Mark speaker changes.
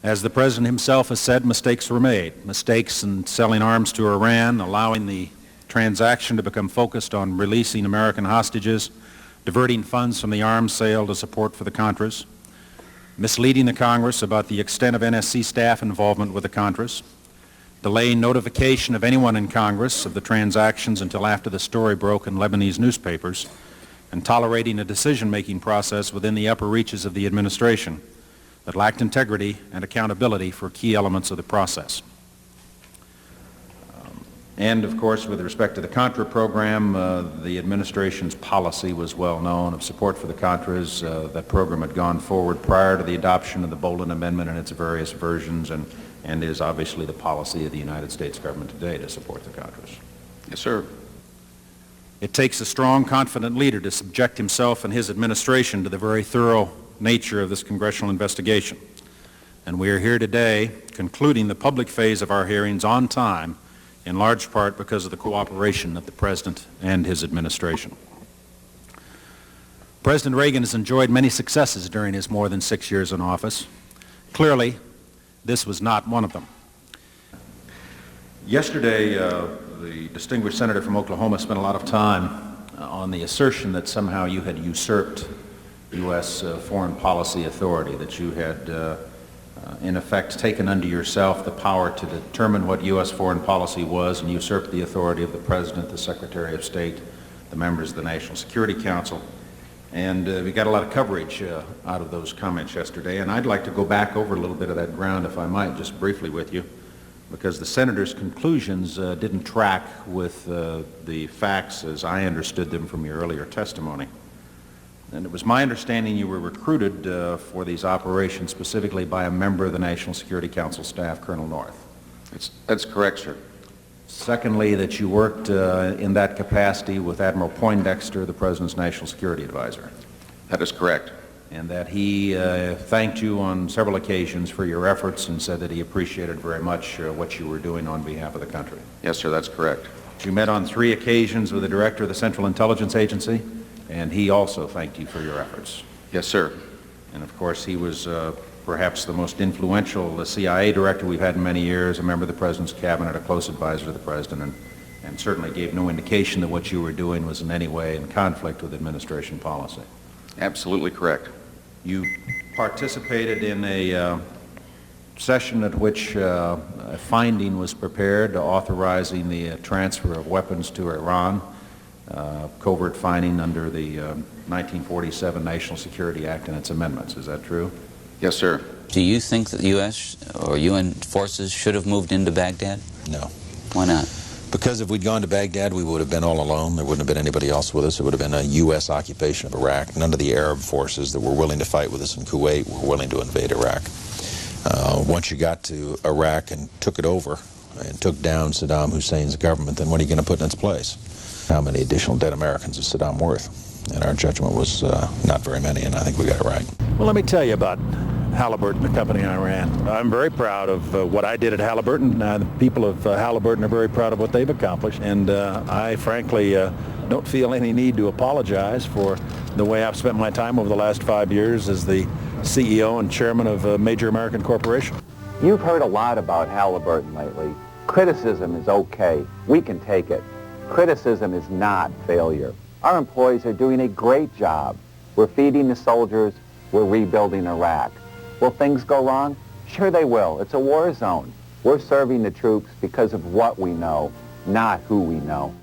Speaker 1: As the President himself has said, mistakes were made. Mistakes in selling arms to Iran, allowing the transaction to become focused on releasing American hostages, diverting funds from the arms sale to support for the Contras, misleading the Congress about the extent of NSC staff involvement with the Contras, delaying notification of anyone in Congress of the transactions until after the story broke in Lebanese newspapers, and tolerating a decision-making process within the upper reaches of the administration that lacked integrity and accountability for key elements of the process. And, of course, with respect to the Contra program, the administration's policy was well known of support for the Contras. That program had gone forward prior to the adoption of the Bolden Amendment in its various versions, and is obviously the policy of the United States government today to support the Contras.
Speaker 2: Yes, sir.
Speaker 1: It takes a strong, confident leader to subject himself and his administration to the very thorough nature of this congressional investigation. And we are here today concluding the public phase of our hearings on time, in large part because of the cooperation of the President and his administration. President Reagan has enjoyed many successes during his more than 6 years in office. Clearly, this was not one of them. Yesterday, the distinguished senator from Oklahoma spent a lot of time on the assertion that somehow you had usurped U.S. Foreign policy authority, that you had in effect taken unto yourself the power to determine what U.S. foreign policy was and usurped the authority of the President, the Secretary of State, the members of the National Security Council. And we got a lot of coverage out of those comments yesterday, and I'd like to go back over a little bit of that ground, if I might, just briefly with you, because the Senator's conclusions didn't track with the facts as I understood them from your earlier testimony. And it was my understanding you were recruited for these operations specifically by a member of the National Security Council staff, Colonel North.
Speaker 2: That's correct, sir.
Speaker 1: Secondly, that you worked in that capacity with Admiral Poindexter, the President's National Security Advisor.
Speaker 2: That is correct.
Speaker 1: And that he thanked you on several occasions for your efforts and said that he appreciated very much what you were doing on behalf of the country.
Speaker 2: Yes, sir, that's correct.
Speaker 1: You met on 3 occasions with the Director of the Central Intelligence Agency, and he also thanked you for your efforts.
Speaker 2: Yes, sir.
Speaker 1: And of course, he was perhaps the most influential CIA director we've had in many years, a member of the President's cabinet, a close advisor to the President, and certainly gave no indication that what you were doing was in any way in conflict with administration policy.
Speaker 2: Absolutely correct.
Speaker 1: You participated in a session at which a finding was prepared authorizing the transfer of weapons to Iran, covert finding under the 1947 National Security Act and its amendments. Is that true?
Speaker 2: Yes, sir.
Speaker 3: Do you think that the U.S. or UN forces should have moved into Baghdad?
Speaker 4: No.
Speaker 3: Why not?
Speaker 4: Because if we'd gone to Baghdad, we would have been all alone. There wouldn't have been anybody else with us. It would have been a U.S. occupation of Iraq. None of the Arab forces that were willing to fight with us in Kuwait were willing to invade Iraq. Once you got to Iraq and took it over and took down Saddam Hussein's government, then what are you going to put in its place? How many additional dead Americans is Saddam worth? And our judgment was not very many, and I think we got it right.
Speaker 1: Well, let me tell you about Halliburton, the company I ran. I'm very proud of what I did at Halliburton. The people of Halliburton are very proud of what they've accomplished, and I frankly don't feel any need to apologize for the way I've spent my time over the last 5 years as the CEO and chairman of a major American corporation.
Speaker 5: You've heard a lot about Halliburton lately. Criticism is okay. We can take it. Criticism is not failure. Our employees are doing a great job. We're feeding the soldiers. We're rebuilding Iraq. Will things go wrong? Sure they will. It's a war zone. We're serving the troops because of what we know, not who we know.